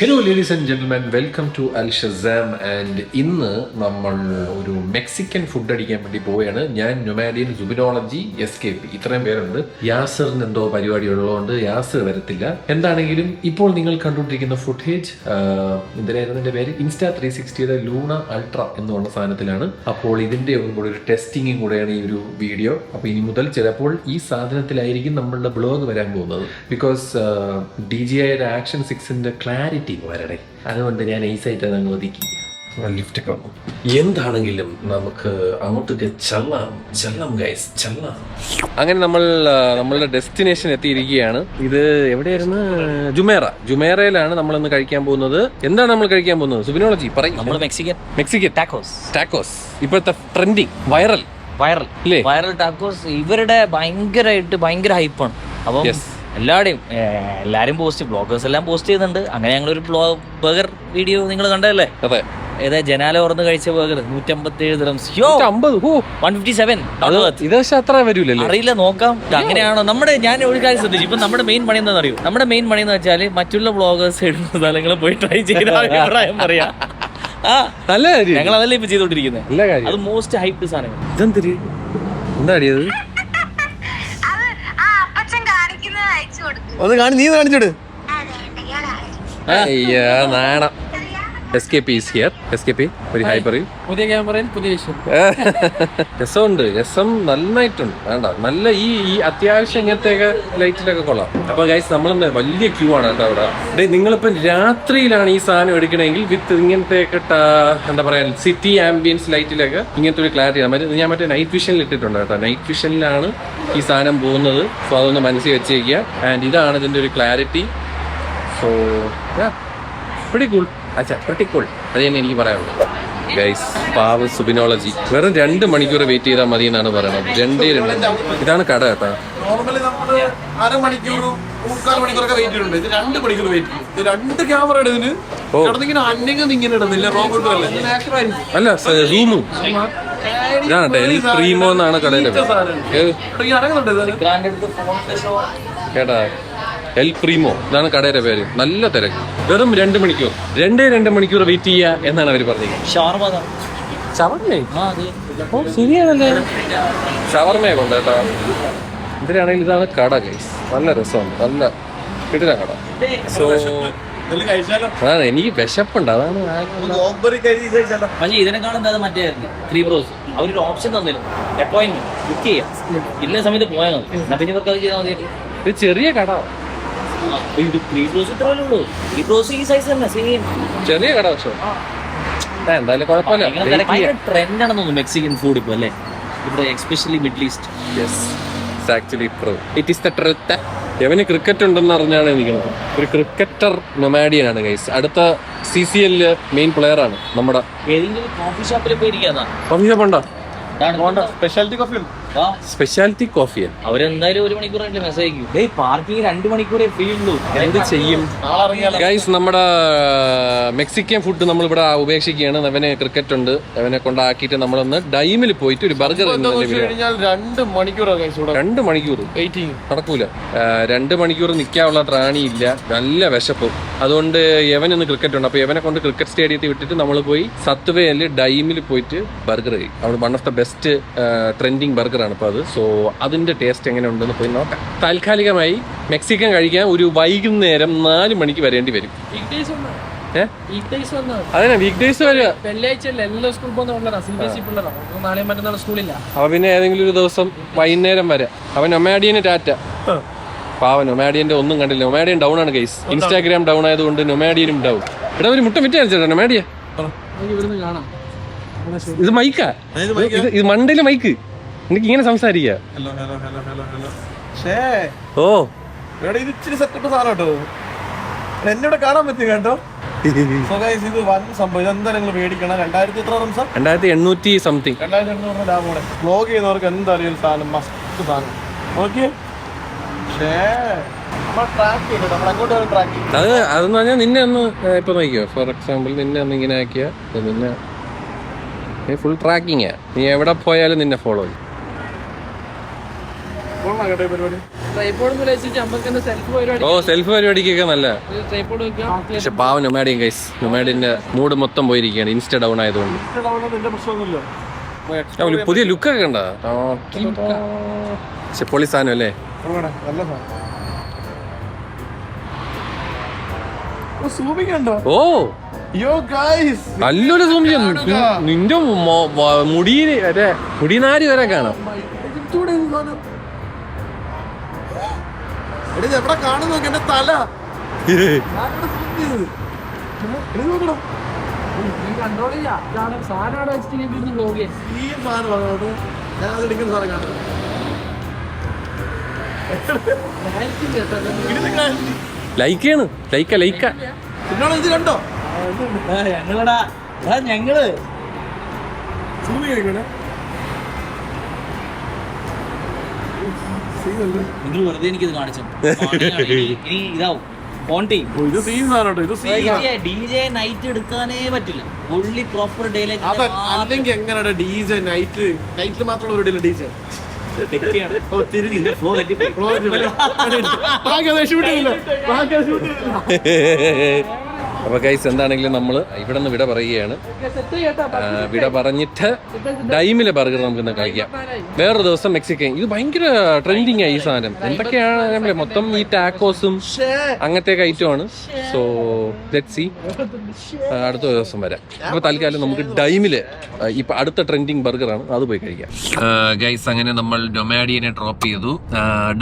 Hello ladies and gentleman, welcome to Al Shazam. And ഇന്ന് നമ്മൾ ഒരു മെക്സിക്കൻ ഫുഡ് അടിക്കാൻ വേണ്ടി പോവുകയാണ്. ഞാൻ നൊമാഡിയൻ, സുബിനോളജി, എസ്കേപ്പ്, ഇത്രയും പേരുണ്ട്. യാസറിന് എന്തോ പരിപാടി ഉള്ളതുകൊണ്ട് യാസർ വരത്തില്ല. എന്താണെങ്കിലും ഇപ്പോൾ നിങ്ങൾ കണ്ടുകൊണ്ടിരിക്കുന്ന ഫുട്ടേജ് എന്തായിരുന്നു എന്റെ പേര്, Insta360 ലൂണ അൾട്ര എന്ന് പറഞ്ഞ സാധനത്തിലാണ്. അപ്പോൾ ഇതിന്റെ കൂടെ ഒരു ടെസ്റ്റിങ്ങും കൂടെയാണ് ഈ ഒരു വീഡിയോ. അപ്പോൾ ഇനി മുതൽ ചിലപ്പോൾ ഈ സാധനത്തിലായിരിക്കും നമ്മളുടെ ബ്ലോഗ് വരാൻ പോകുന്നത്. ബിക്കോസ് DJI ആക്ഷൻ 6ന്റെ ക്ലാരിറ്റി വരണേ, അതുകൊണ്ട് ഞാൻ ഐസായിട്ട് അങ്ങ് ഒതുക്കി ലിഫ്റ്റൊക്കെ വന്നു. എന്താണെങ്കിലും നമുക്ക് അങ്ങോട്ടൊക്കെ ചെല്ലാം ഗൈസ്, ചെല്ലാം. അങ്ങനെ നമ്മളുടെ ഡെസ്റ്റിനേഷൻ എത്തിയിരിക്കുകയാണ്. ഇത് എവിടെയായിരുന്നു? ജുമേറയിലാണ് നമ്മളിന്ന് കഴിക്കാൻ പോകുന്നത്. എന്താണ് നമ്മൾ കഴിക്കാൻ പോകുന്നത്? സുബിനോളജി പറയും. നമ്മൾ മെക്സിക്കൻ ടാക്കോസ് ഇപ്പോഴത്തെ ട്രെൻഡിങ് വൈറൽ ടാക്കോസ്. ഇവരുടെ ഭയങ്കര ഹൈപ്പാണ്. അപ്പം എല്ലാരും ബ്ലോഗേഴ്സ് എല്ലാം പോസ്റ്റ് ചെയ്യുന്നുണ്ട്. അങ്ങനെ ഞങ്ങളൊരു ബർഗർ വീഡിയോ നിങ്ങൾ കണ്ടതല്ലേ? അതെ. ഏതാ ജനാല തുറന്ന് കഴിച്ച ബർഗർ 157 dirhams. 157. ഇത് പക്ഷെ അത്ര വരൂലല്ലേ? അറിയില്ല, നോക്കാം. അങ്ങനെയാണോ? ഞാൻ ഒരു കാര്യം ശ്രദ്ധിച്ചു. ഇപ്പൊ നമ്മുടെ മെയിൻ പണി എന്താണെന്ന് അറിയോ? നമ്മുടെ മെയിൻ പണി എന്ന് വെച്ചാൽ മറ്റുള്ള ബ്ലോഗേഴ്സ് ഇടുന്ന സ്ഥലങ്ങൾ പോയി ട്രൈ ചെയ്ത അഭിപ്രായം പറയാ. നല്ല കാര്യം. ഞങ്ങൾ അതല്ലേ ഇപ്പൊ ചെയ്തോണ്ടിരിക്കുന്നത്. അത് മോസ്റ്റ് ഹൈപ്പ് സാധനങ്ങൾ. ഇതെന്തിരി എന്താ അടിയത്? ഒന്ന് കാണി, നീ കാണിച്ചോട്. അയ്യാ നാണം. Escape is here. എസ്കേപ്പ് ഒരു ഹൈ പറയും. പുതിയ ക്യാമറയിൽ പുതിയ രസമുണ്ട്, രസം നന്നായിട്ടുണ്ട്. വേണ്ട, നല്ല ഈ അത്യാവശ്യം ഇങ്ങനത്തെയൊക്കെ ലൈറ്റിലൊക്കെ കൊള്ളാം. അപ്പൊ ഗൈസ്, നമ്മൾ വലിയ ക്യൂ ആണ് കേട്ടോ അവിടെ. നിങ്ങളിപ്പം രാത്രിയിലാണ് ഈ സാധനം എടുക്കണമെങ്കിൽ വിത്ത് ഇങ്ങനത്തെയൊക്കെ എന്താ പറയാ സിറ്റി ആംബിയൻസ് ലൈറ്റിലൊക്കെ ഇങ്ങനത്തെ ഒരു ക്ലാരിറ്റി. ഞാൻ മറ്റേ നൈറ്റ് വിഷനിൽ ഇട്ടിട്ടുണ്ട് കേട്ടോ. നൈറ്റ് വിഷനിലാണ് ഈ സാധനം പോകുന്നത്. സോ അതൊന്ന് മനസ്സിൽ വെച്ചേക്കുക. ആൻഡ് ഇതാണ് ഇതിന്റെ ഒരു clarity. So pretty cool. pretty cool. അത് തന്നെ എനിക്ക് പറയാനുള്ളത് ഗൈസ്. പാവ് സുബിനോളജി വെറും 2 മണിക്കൂർ വെയിറ്റ് ചെയ്താൽ മതി എന്നാണ് പറയുന്നത്. 2 ഇതാണ് കട കേട്ടോ. നോർമലി നമ്മള് അരമണിക്കൂറും 3/4 മണിക്കൂറൊക്കെ വെയിറ്റ് ചെയ്തിട്ടുണ്ട്. ഇത് 2 മണിക്കൂർ വെയിറ്റ് ചെയ്യും. ഇത് 2 ക്യാമറ ഇതിന് ഇങ്ങനെ ഇടുന്നില്ല. അല്ല, റൂമും ഇതാണ് എൽ പ്രീമോ എന്നാണ് കടയിലെ കേട്ടാ. എൽ പ്രീമോ ഇതാണ് കടയുടെ പേര്. നല്ല തിരക്ക്. വെറും 2 മണിക്കൂർ 2 മണിക്കൂർ വെയിറ്റ് ചെയ്യുക എന്നാണ് അവർ പറഞ്ഞത്. ശരിയാണല്ലേ, ഷവർമയെ കൊണ്ട് കേട്ടോ. എന്തിനാണെങ്കിലും ഇതാണ് കട ഗൈസ്. നല്ല രസമുണ്ട്, നല്ല കിടില കട. സോ അതാണ് എനിക്ക് വിശപ്പുണ്ട്. അതാണ് ഇതിനെക്കാളും മറ്റേ 3 Bros അവരൊരു ഓപ്ഷൻ തന്നിരുന്നു, അപ്പോയിന്റ്മെന്റ് ബുക്ക് ചെയ്യാം. ഇല്ല സമയത്ത് പോയാൽ മതി. എന്നാ പിന്നെ ഇവർക്ക് അത് ചെയ്താൽ മതി. ഇത് ചെറിയ കട. ഇത് 3 Bros ഇത്രയല്ലേ ഉള്ളൂ. 3 Bros ഈ സൈസ് തന്നെ, സെയിം ചെറിയ കട. പക്ഷേ എന്തായാലും കുഴപ്പമില്ല. ട്രെൻഡ് ആണെന്ന് തോന്നുന്നു മെക്സിക്കൻ ഫുഡ് ഇപ്പൊ അല്ലേ ഇവിടെ, എസ്പെഷ്യലി മിഡിൽ ഈസ്റ്റ്. എവന് ക്രിക്കറ്റ് ഉണ്ടെന്ന് അറിഞ്ഞാണ് നിൽക്കുന്നത്. ഒരു ക്രിക്കറ്റർ നൊമാഡിയൻ ആണ് ഗൈസ്. അടുത്ത CCL മെയിൻ പ്ലെയർ ആണ് നമ്മുടെ. ഏതെങ്കിലും കോഫി ഷോപ്പിൽ പോയി ഇരിക്കാന്നാ. കോഫി ഷോപ്പ് ഉണ്ടോ? സ്പെഷ്യാലിറ്റി കോഫി അവരെന്തായാലും 1 മണിക്കൂറായിട്ട് മെസ്സേജ് അയക്കും. പാർക്കിംഗ് 2 മണിക്കൂറേ ഫ്രീ ഉള്ളൂ. എന്ത് ചെയ്യും ഗൈസ്? നമ്മുടെ മെക്സിക്കൻ ഫുഡ് നമ്മളിവിടെ ഉപേക്ഷിക്കുകയാണ്. അവന് ക്രിക്കറ്റ് ഉണ്ട്. അവനെ കൊണ്ടാക്കിയിട്ട് നമ്മളൊന്ന് ഡൈമിൽ പോയിട്ട് ഒരു ബർഗർ. 2 മണിക്കൂറാണ് 2 മണിക്കൂർ വെയിറ്റിംഗ് നടക്കൂല. 2 മണിക്കൂർ നിൽക്കാനുള്ള ത്രാണിയില്ല. നല്ല വിശപ്പ്. അതുകൊണ്ട് യവനൊന്ന് ക്രിക്കറ്റ് ഉണ്ട്. അപ്പൊ യവനെ കൊണ്ട് ക്രിക്കറ്റ് സ്റ്റേഡിയത്തിൽ വിട്ടിട്ട് നമ്മൾ പോയി സത്വേയിൽ ഡൈമിൽ പോയിട്ട് ബർഗർ കഴിക്കും. അവിടെ one of the best trending burger ആണ് ഇപ്പൊ അത്. സോ അതിന്റെ ടേസ്റ്റ് എങ്ങനെ ഉണ്ടെന്ന് പോയി നോക്കാം. താൽക്കാലികമായി മെക്സിക്കൻ കഴിക്കാൻ ഒരു വൈകുന്നേരം 4 മണിക്ക് വരേണ്ടി വരും. അതിനാ വീക്ക് ഡേയ്സ് വരിക. അപ്പൊ പിന്നെ ഏതെങ്കിലും ഒരു ദിവസം വൈകുന്നേരം വരെ. അവൻ നൊമാഡിയന് ടാറ്റ. പാവൻ നൊമാഡിയന്റെ ഒന്നും കണ്ടില്ല. നൊമാഡിയൻ ഡൗൺ ആണ് ഗൈസ്. ഇൻസ്റ്റാഗ്രാം ഡൗൺ ആയതുകൊണ്ട് നൊമാഡിയനും ഡൗൺ. ഇവിടെ ഒരു മുട്ട വിറ്റ് കാണിച്ചേട്ടാ നൊമാഡിയ. ഇത് മൈക്കാ? ഇത് മണ്ടയില് മൈക്ക്. എനിക്ക് ഇങ്ങനെ സംസാരിക്കാ. ഓ ഇത് ഇച്ചിരി സെറ്റപ്പ് സാധനം കേട്ടോ. എന്നെ കാണാൻ പറ്റും കേട്ടോ. ഇത് വൻ സംഭവം. ഇതെന്താ നിങ്ങൾ മേടിക്കണം. 2800 സംതിങ്. 2800 ലാഭമാണ്. വ്ലോഗ് ചെയ്യുന്നവർക്ക് എന്തായാലും സാധനം മസ്റ്റ് സാധനം. ഓക്കെ, അതെന്ന് പറഞ്ഞാൽ നിന്നെ ഒന്ന് ഇപ്പൊ നോക്കിയോ. ഫോർ എക്സാമ്പിൾ നിന്നെ ഒന്ന് ഇങ്ങനെ ആക്കിയ നിന്നെ ഫുൾ ട്രാക്കിങ്ങാ. നീ എവിടെ പോയാലും നിന്നെ ഫോളോ ചെയ്യും. കൊള്ളാം കേട്ടോ ഈ പരിപാടി. ഓ സെൽഫ് പരിപാടിക്കൊക്കെ നല്ല. പക്ഷെ പാവം നൊമാഡിയൻ ഗൈസ്, നൊമാഡിന്റെ മൂഡ് മൊത്തം പോയിരിക്കുകയാണ് ഇൻസ്റ്റ ഡൗൺ ആയതുകൊണ്ട്. നിന്റെ പ്രശ്നമൊന്നുമില്ല. പുതിയ ലുക്കൊക്കെ കണ്ട. പക്ഷെ പൊളി സാധനം അല്ലേ. നല്ല സൂമിക്കണ്ടോ? ഓ യോ ഗൈസ്, നല്ലൊരു സൂം ചെയ്യും. നിന്റെ മുടിനാരി വരെ കാണാം. എവിടെ കാണുന്നു എന്റെ തല. ലൈക്കാണ്, ലൈക്ക ഇത് കണ്ടോ? ഞങ്ങള് നിങ്ങൾ വെറുതെ എനിക്കിത് കാണിച്ചു. ഇനി ഇതാവും ഇത് സീനാണ്. ഇത് DJ നൈറ്റ് എടുക്കാനേ പറ്റില്ല. Fully proper day light. അല്ലെങ്കിൽ എങ്ങനെയാണ് DJ നൈറ്റിൽ മാത്രമുള്ള ഒരു DJ? അപ്പൊ ഗൈസ് എന്താണെങ്കിലും നമ്മൾ ഇവിടെ നിന്ന് വിട പറയുകയാണ്. വിട പറഞ്ഞിട്ട് ഡൈമിലെ ബർഗർ നമുക്ക് ഇന്ന് കഴിക്കാം. വേറൊരു ദിവസം മെക്സിക്കൻ. ഇത് ഭയങ്കര ട്രെൻഡിങ് ആയി ഈ സാധനം. എന്തൊക്കെയാണ് മൊത്തം ഈ ടാക്കോസും അങ്ങനത്തെ ഐറ്റമാണ്. സോ ലെറ്റ്സ് സീ, അടുത്ത ദിവസം വരാം. അപ്പൊ തൽക്കാലം നമുക്ക് ഡൈമില് ഇപ്പൊ അടുത്ത ട്രെൻഡിങ് ബർഗറാണ്, അത് പോയി കഴിക്കാം. ഗൈസ് അങ്ങനെ നമ്മൾ നൊമാഡിയനെ ഡ്രോപ്പ് ചെയ്തു.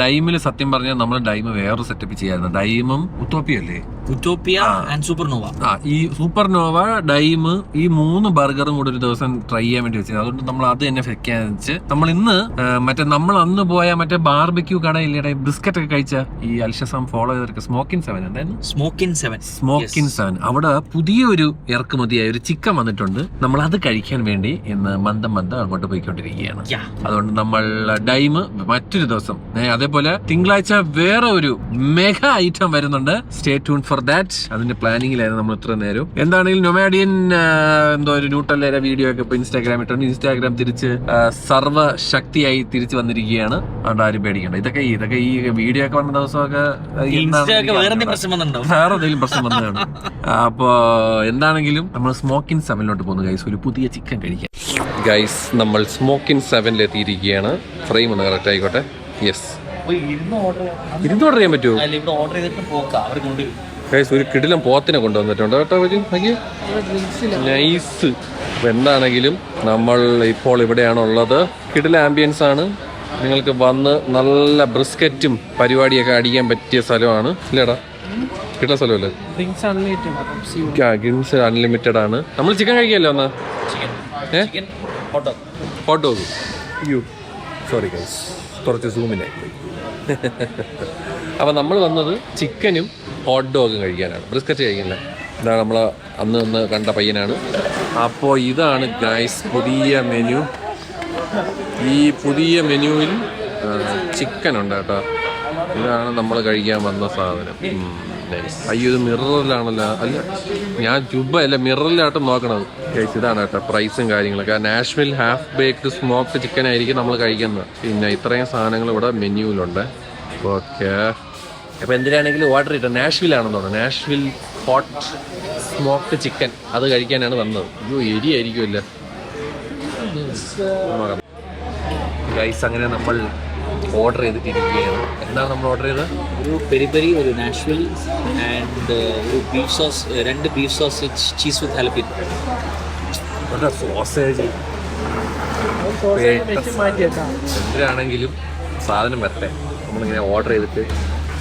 ഡൈമില് സത്യം പറഞ്ഞാൽ നമ്മൾ ഡൈം വേറൊരു സെറ്റപ്പ് ചെയ്യായിരുന്നു. ഡൈമും ഉത്തോപ്പിയ അല്ലേ, ഉത്തോപ്പിയ ആൻഡ് സൂപ്പർനോവ. ഈ സൂപ്പർനോവ, ഡൈം, ഈ 3 ബർഗറും കൂടെ ഒരു ദിവസം ട്രൈ ചെയ്യാൻ വേണ്ടി വെച്ചത്. അതുകൊണ്ട് നമ്മൾ അത് തന്നെ വെക്കാന്ന് വെച്ച് നമ്മൾ ഇന്ന് മറ്റേ നമ്മൾ അന്ന് പോയ മറ്റേ ബാർബിക്യൂ കടയില്ലേ, ബിസ്ക്കറ്റ് ഒക്കെ കഴിച്ച ഈ അൽഷസാം ഫോളോ ചെയ്തൊക്കെ സ്മോക്കിൻ 7 എന്തായിരുന്നു, സ്മോക്കിൻ 7 അവിടെ പുതിയൊരു ഇറക്കുമതിയായ ഒരു ചിക്കൻ വന്നിട്ടുണ്ട്. നമ്മൾ അത് കഴിക്കാൻ വേണ്ടി ഇന്ന് മന്ദം അങ്ങോട്ട് പോയിക്കൊണ്ടിരിക്കുകയാണ്. അതുകൊണ്ട് നമ്മൾ ഡൈം മറ്റൊരു ദിവസം, അതേപോലെ തിങ്കളാഴ്ച വേറെ ഒരു മെഗാ ഐറ്റം വരുന്നുണ്ട്. Stay tune for that. അതിന്റെ പ്ലാനിങ്ങിലായിരുന്നു നമ്മൾ ഇത്ര നേരം. എന്താണെങ്കിലും നൊമാഡിയൻ എന്തോ ഒരു ന്യൂട്ടല്ലേര വീഡിയോ ഒക്കെ ഇപ്പൊ ഇൻസ്റ്റാഗ്രാം ഇട്ടുണ്ട്. ഇൻസ്റ്റാഗ്രാം തിരിച്ച് സർവ്വശക്തിയായി തിരിച്ചു വന്നിരിക്കുകയാണ്. അതുകൊണ്ട് ആരും പേടിക്കണ്ട. ഇതൊക്കെ ഈ വീഡിയോ ഒക്കെ വന്ന ദിവസമൊക്കെ വേറെ എന്തെങ്കിലും പ്രശ്നം വന്നതാണ്. അപ്പോ എന്താണെങ്കിലും നമ്മൾ സ്മോക്കിൻ 7 പോകുന്നു ഗൈസ്, ഒരു പുതിയ ചിക്കൻ കഴിക്കാൻ. ഗൈസ് നമ്മൾ സ്മോക്കിൻ 7 എത്തിയിരിക്കുകയാണ്. ഫ്രെയിം ഒന്ന് കറക്റ്റ് ആയിക്കോട്ടെ. യെസ്, ഇരുന്ന് ഓർഡർ ചെയ്യാൻ പറ്റുമോ? ഗൈസ് ഒരു കിടിലം പോത്തിനെ കൊണ്ടുവന്നിട്ടുണ്ട് കേട്ടോ. നൈസ്. എന്താണെങ്കിലും നമ്മൾ ഇപ്പോൾ ഇവിടെയാണുള്ളത്. കിടില ആംബിയൻസ് ആണ്. നിങ്ങൾക്ക് വന്ന് നല്ല ബ്രിസ്ക്കറ്റും പരിപാടിയൊക്കെ അടിക്കാൻ പറ്റിയ സ്ഥലമാണ്. ഇല്ലേടാ, കിട്ടുന്ന സ്ഥലമല്ലേ? ഡ്രിങ്ക്സ് അൺലിമിറ്റഡ് ആണ്. നമ്മൾ ചിക്കൻ കഴിക്കാമല്ലോ എന്നാ. Hot dog. അയ്യോ സോറി ഗൈസ്, കുറച്ച് സൂമിനായി പോയി. അപ്പം നമ്മൾ വന്നത് ചിക്കനും ഹോട്ട് ഡോഗും കഴിക്കാനാണ്, ബ്രിസ്ക്കറ്റ് കഴിക്കില്ല. ഇതാണ് നമ്മൾ അന്ന് കണ്ട പയ്യനാണ്. അപ്പോൾ ഇതാണ് ഗൈസ് പുതിയ മെനു. ഈ പുതിയ മെനുവിൽ ചിക്കൻ ഉണ്ട് കേട്ടോ. ഇതാണ് നമ്മൾ കഴിക്കാൻ വന്ന സാധനം. അയ്യോ ഇത് മിററിലാണല്ലോ. അല്ല ഞാൻ ജുബല്ല മിററിലായിട്ടും നോക്കണത് ഗൈസ്. ഇതാണ് കേട്ടോ പ്രൈസും കാര്യങ്ങളൊക്കെ. Nashville half baked smoked chicken ആയിരിക്കും നമ്മൾ കഴിക്കുന്നത്. പിന്നെ ഇത്രയും സാധനങ്ങൾ ഇവിടെ മെനുവിലുണ്ട്. ഓക്കെ, അപ്പോൾ എന്തിനാണെങ്കിലും ഓർഡർ ചെയ്തിട്ട് നാഷ്വിലാണെന്ന് തോന്നുന്നു. നാഷ്വിൽ ഹോട്ട് സ്മോക്ഡ് ചിക്കൻ അത് കഴിക്കാനാണ് വന്നത്. അയ്യോ എരിയായിരിക്കുമല്ല ഗൈസ്. അങ്ങനെ നമ്മൾ ഓർഡർ ചെയ്തിട്ടിരിക്കുകയാണ്. എന്താണ് നമ്മൾ ഓർഡർ ചെയ്തത്? ഒരു പെരി ഒരു നാഷ്വിൽ ആൻഡ് ഒരു beef sauce, 2 beef sausage cheese with jalapeno. Sausage എന്തിനാണെങ്കിലും സാധനം വരട്ടെ. നമ്മളിങ്ങനെ ഓർഡർ ചെയ്തിട്ട്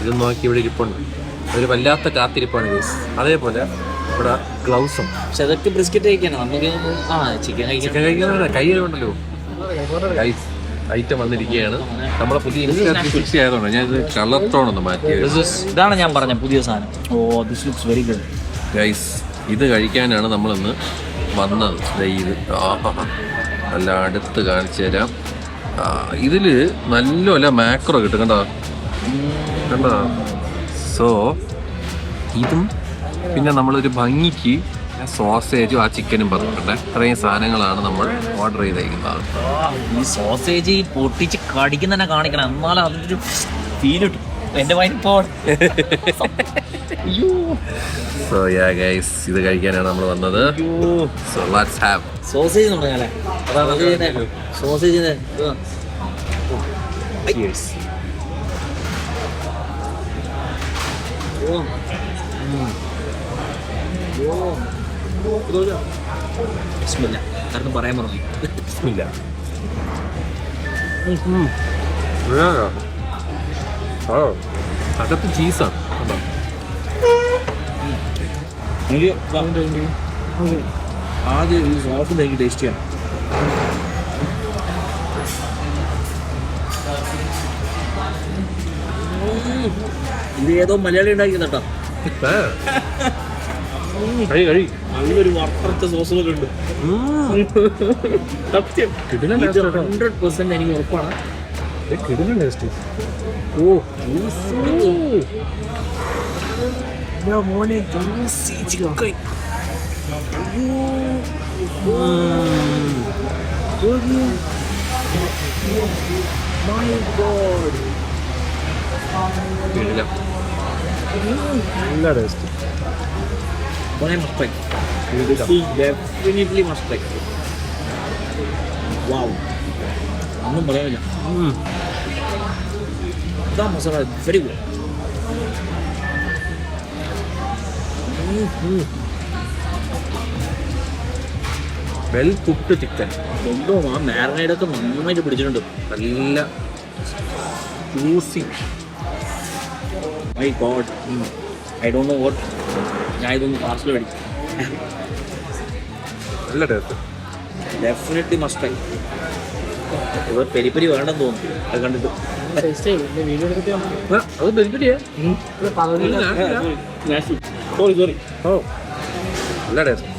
ഇത് നോക്കി ഇവിടെ ഇരിപ്പുണ്ട്. ഒരു വല്ലാത്ത കാത്തിരിപ്പാണ് ഗൈസ്. അതേപോലെ ഇവിടെ ഗ്ലൗസും. പക്ഷെ അതൊക്കെ ബ്രിസ്ക്കറ്റ് കഴിക്കാനാണ് നമുക്ക്. ചിക്കൻ കഴിക്കാൻ കൈ ഉണ്ടല്ലോ ഗൈസ്. ഐറ്റം വന്നിരിക്കുകയാണ്. നമ്മളെ പുതിയ ഫിക്സ് ആയതുകൊണ്ട് ഞാൻ ഇത് കളർ ടോൺ ഒന്ന് മാറ്റിയത്. ഇതാണ് ഞാൻ പറഞ്ഞ പുതിയ സാധനം. This looks very good guys. ഇത് കഴിക്കാനാണ് നമ്മളിന്ന് വന്നത്. ഇത് നല്ല അടുത്ത് കാണിച്ചു തരാം. ഇതില് നല്ല മാക്രോ കിട്ടും കണ്ടോ. സോ ഇതും പിന്നെ നമ്മളൊരു ഭംഗിക്ക് സോസേജും ആ ചിക്കനും പറഞ്ഞിട്ടുണ്ട്. ഇത്രയും സാധനങ്ങളാണ് നമ്മൾ ഓർഡർ ചെയ്തേക്കുന്നത്. ഈ സോസേജ് പൊട്ടിച്ച് കടിക്കുന്ന തന്നെ കാണിക്കണം, എന്നാലും അതിൻ്റെ ഫീൽ കിട്ടും. എന്റെ വൈനിപ്പോ സോ യാ ഗൈസ്, ഇത് കഴിക്കാനാണ് നമ്മൾ വന്നത്. സോ ലെറ്റ്സ് ഹാവ് സോസേജ് തുടങ്ങാല്ലേ. സോസേജ് കാരണം പറയാൻ പറഞ്ഞു. അകത്ത് ചീസാണ്. ആദ്യം ഈ സോസ് എനിക്ക് ടേസ്റ്റ് ചെയ്യണം. ഇത് ഏതോ മലയാളി ഉണ്ടാക്കിയതാട്ടോ. നല്ലൊരു വറുത്ത സോസുകളൊക്കെ ഉണ്ട്. സത്യം 100% എനിക്ക് ഉറപ്പാണ്. മോനെ ചിക്കൻ നല്ല taste. Definitely must try. Wow, ഒന്നും പറയാനില്ല. ഇതാ masala very good. Well cooked chicken. എന്തോ ആ മാരിനേഡൊക്കെ നന്നായിട്ട് പിടിച്ചിട്ടുണ്ട്. നല്ല juicy. My god, I don't know what. ഞാൻ ഇതൊന്ന് പാർസൽ മേടിക്കും. നല്ല ടേസ്റ്റ്. Definitely must try. ഇവർ പെരിപ്പരി വേണ്ടെന്ന് തോന്നുന്നു അത് കണ്ടിട്ട്. അത് ബെനിഫിറ്റിയാ. സോറി. നല്ല ടേസ്റ്റ്,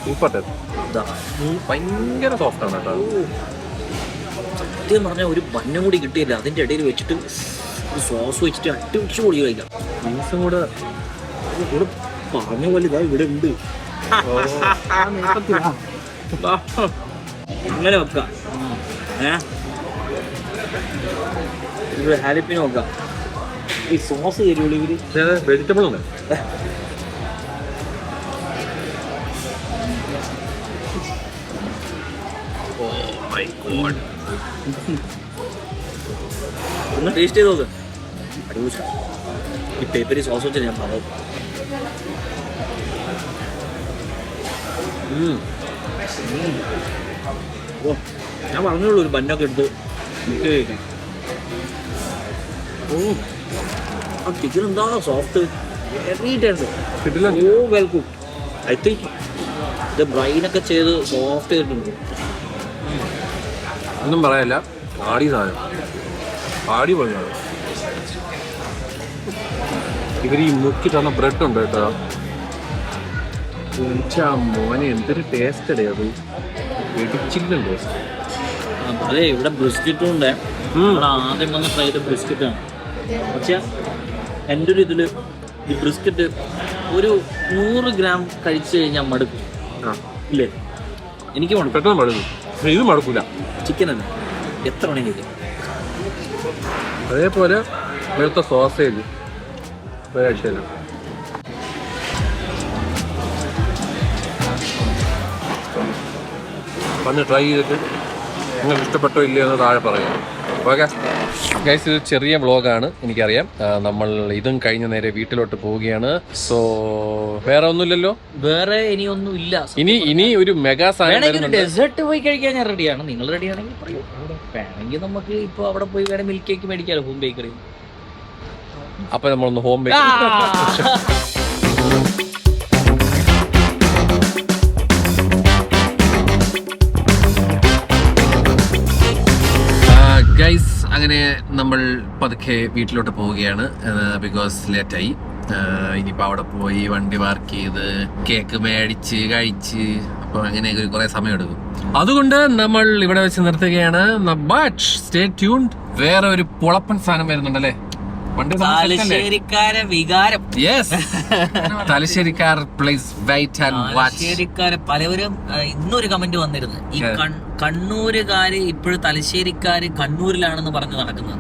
സൂപ്പർ ടേസ്റ്റ്. ഭയങ്കര സോഫ്റ്റ് ആണ് കേട്ടോ. സത്യം പറഞ്ഞാൽ ഒരു ബന്നും കൂടി കിട്ടിയില്ല. അതിൻ്റെ ഇടയിൽ വെച്ചിട്ട് ഒരു സോസ് വെച്ചിട്ട് അടിപിടിച്ച് പൊടി കഴിക്കാം. മീൻസും കൂടെ ഇവിടെ പറഞ്ഞ പോലെ ഇതാ ഇവിടെ ഉണ്ട്. ഇങ്ങനെ വെക്കാം. ഇവിടെ ഹാലിപ്പിന് വെക്കാം. ഈ സോസ് തരുള്ളൂ ഇവര്. വെജിറ്റബിൾ ഉണ്ട്. ഒന്ന് ടേസ്റ്റ് ചെയ്ത് നോക്ക്. അടിപൊളി. ഈ പേപ്പറി സോസ് വെച്ചാൽ ഞാൻ പറഞ്ഞു. ഞാൻ പറഞ്ഞോളൂ ഒരു ബന്നൊക്കെ എടുത്ത് കഴിക്കാം. ആ ചിക്കൻ എന്താ soft, very tender, well cook. I think ഇത് ബ്രൈനൊക്കെ ചെയ്ത് സോഫ്റ്റ് ചെയ്തിട്ടുണ്ട്. ഒന്നും പറയാനില്ല, ആടി സാധനം, ആടി പോയാണ്. ഇവർ ഈ മുക്കി തന്ന ബ്രെഡ് ഉണ്ട് കേട്ടോ. മോനെ എന്തൊരു ടേസ്റ്റ് അടേ അത്. വെടിച്ചില്ലും ടേസ്റ്റ്. അതെ, ഇവിടെ ബ്രിസ്ക്കറ്റും ഉണ്ട്. ആദ്യം വന്ന് ട്രൈ ചെയ്ത ബ്രിസ്ക്കറ്റാണ്. പക്ഷെ എൻ്റെ ഒരു ഇതിൽ ഈ ബ്രിസ്ക്കറ്റ് ഒരു 100 ഗ്രാം കഴിച്ചു കഴിഞ്ഞാൽ മടുക്കും. ഇല്ലേ? എനിക്ക് മടുക്കും, പെട്ടെന്ന് മടുക്കും. ഇത് മടുക്കൂല. ചിക്കൻ തന്നെ എത്ര വേണമെങ്കിൽ. അതേപോലെ ഇവിടുത്തെ സോസേജ് രക്ഷയില്ല. വന്ന് ട്രൈ ചെയ്തിട്ട് നിങ്ങൾക്ക് ഇഷ്ടപ്പെട്ടോ ഇല്ലയോ എന്ന് താഴെ പറയാം. ഓക്കെ ഗൈസ്, ഇത് ചെറിയ വ്ളോഗാണ് എനിക്കറിയാം. നമ്മൾ ഇതും കഴിഞ്ഞ നേരെ വീട്ടിലോട്ട് പോവുകയാണ്. സോ വേറെ ഒന്നുമില്ലല്ലോ, വേറെ ഇനിയൊന്നും ഇല്ല. ഇനി ഒരു മെഗാ സാധനം ഡെസേർട്ട് പോയി കഴിക്കാൻ ഞാൻ റെഡിയാണ്. നിങ്ങൾ റെഡി ആണെങ്കിൽ പറയൂ. വേണമെങ്കിൽ നമുക്ക് ഇപ്പോൾ അവിടെ പോയി വേണം മിൽക്ക് കേക്ക് മേടിക്കാമല്ലോ, ഹോം ബേക്കറി. അപ്പൊ നമ്മളൊന്ന് ഹോം ബേക്കറി. ഗൈസ്, അങ്ങനെ നമ്മൾ പതുക്കെ വീട്ടിലോട്ട് പോവുകയാണ്. ബിക്കോസ് ലേറ്റായി. ഇനിയിപ്പോൾ അവിടെ പോയി വണ്ടി പാർക്ക് ചെയ്ത് കേക്ക് മേടിച്ച് കഴിച്ച് അപ്പോൾ അങ്ങനെയൊക്കെ കുറേ സമയം എടുക്കും. അതുകൊണ്ട് നമ്മൾ ഇവിടെ വെച്ച് നിർത്തുകയാണ്. But stay tuned. വേറെ ഒരു പൊളപ്പൻ സാധനം വരുന്നുണ്ടല്ലേ. തലശ്ശേരിക്കാരെ വികാരം. തലശ്ശേരിക്കാർ പ്ലീസ് വെയിറ്റ് ആൻഡ് വാച്ച്. തലശ്ശേരിക്കാരെ പലവരും ഇന്നൊരു കമന്റ് വന്നിരുന്നു, ഈ കണ്ണൂരുകാര് ഇപ്പോഴും തലശ്ശേരിക്കാര് കണ്ണൂരിലാണെന്ന് പറഞ്ഞ് നടക്കുന്നത്.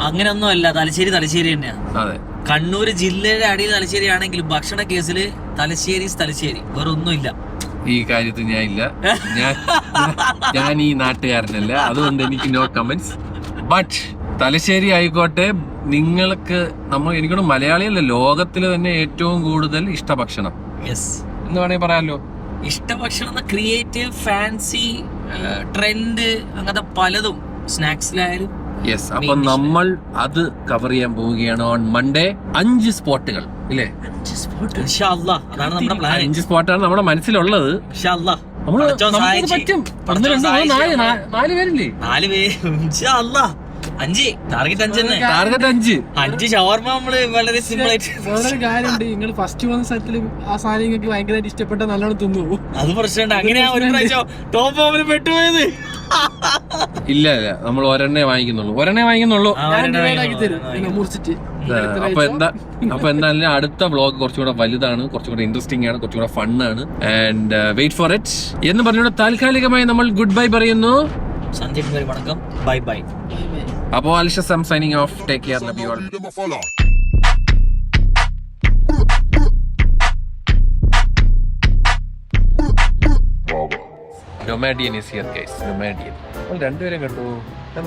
അങ്ങനെയൊന്നും അല്ല, തലശ്ശേരി തന്നെയാണ്. കണ്ണൂര് ജില്ലയുടെ അടിയിൽ തലശ്ശേരി ആണെങ്കിലും ഭക്ഷണ കേസില് തലശ്ശേരി വേറെ ഒന്നുമില്ല. ഈ കാര്യത്തിൽ ഞാൻ ഈ നാട്ടുകാരനല്ല, അതുകൊണ്ട് എനിക്ക് നോ കമന്റ്സ്. ബട്ട് തലശ്ശേരി ആയിക്കോട്ടെ, നിങ്ങൾക്ക് എനിക്കൊന്നും മലയാളിയല്ല, ലോകത്തില് തന്നെ ഏറ്റവും കൂടുതൽ ഇഷ്ടഭക്ഷണം എന്ന് വേണമെങ്കിൽ പറയാമല്ലോ. ഇഷ്ടഭക്ഷണം, ക്രിയേറ്റീവ്, ഫാൻസി, ട്രെൻഡ്, അങ്ങനത്തെ പലതും സ്നാക്സിലായാലും. യെസ്, അപ്പൊ നമ്മൾ അത് കവർ ചെയ്യാൻ പോവുകയാണ് ഓൺ മൺഡേ. 5 സ്പോട്ടുകൾ ഇല്ലേ? 5 സ്പോട്ട്, അതാണ് നമ്മുടെ പ്ലാൻ. 5 സ്പോട്ടാണ് നമ്മുടെ മനസ്സിലുള്ളത്. പറ്റും. 4 പേരില്ലേ? 4 പേര്. 5 ടാർഗറ്റ് 5 ഷവർമ. നമ്മള് വളരെ സിമ്പിൾ ആയിട്ട് വേറൊരു കാര്യമുണ്ട്, നിങ്ങൾ ഫസ്റ്റ് വന്ന സ്ഥലത്തില് ആ സാധനം നിങ്ങൾക്ക് ഭയങ്കരമായിട്ട് ഇഷ്ടപ്പെട്ട നല്ലോണം തിന്നു. അത് പ്രശ്നമുണ്ട്. അങ്ങനെയാ ഒരു പ്രാവശ്യം ടോപ്പ് ഓവന് പെട്ടുപോയത്. ഇല്ല, നമ്മൾ ഒരെണ്ണേ വാങ്ങിക്കുന്നുള്ളൂ. മുറിച്ചിട്ട്. അപ്പൊ എന്തായാലും അടുത്ത വ്ളോഗ് കുറച്ചുകൂടെ വലുതാണ്, കുറച്ചുകൂടെ ഇൻട്രസ്റ്റിംഗ് ആണ്, കുറച്ചുകൂടെ ഫണ്ണാണ്. ആൻഡ് വെയിറ്റ് ഫോർ ഇറ്റ് എന്ന് പറഞ്ഞുകൊണ്ട് താൽക്കാലികമായി നമ്മൾ ഗുഡ് ബൈ പറയുന്നു. സന്ധ്യ വണക്കം, ബൈ. അപ്പോൾ always I'm signing off. Take care, love you all. Nomadian is here guys. Nomadian രണ്ടുപേരെ കണ്ടു.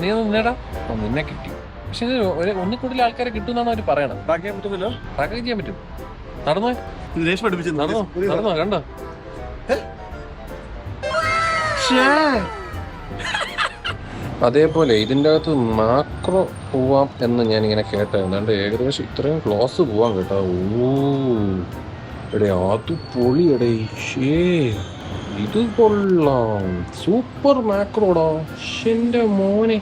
നീ നിന്നേടാ, നിന്നെ കിട്ടി. പക്ഷെ ഒന്നിൽ കൂടുതൽ ആൾക്കാരെ കിട്ടുമെന്നാണ് അവർ പറയണം. ട്രാക്ക് ചെയ്യാൻ പറ്റും. നടന്നോ കണ്ടോ? അതേപോലെ ഇതിൻ്റെ അകത്ത് മാക്രോ പോവാം എന്ന് ഞാനിങ്ങനെ കേട്ടായിരുന്നു. ഏകദേശം ഇത്രയും ക്ലോസ് പോവാൻ കേട്ടോ. എടേ അത് പൊളിയടേ. ഇത് കൊള്ളാം, സൂപ്പർ മാക്രോടാ. എന്റെ മോനെ.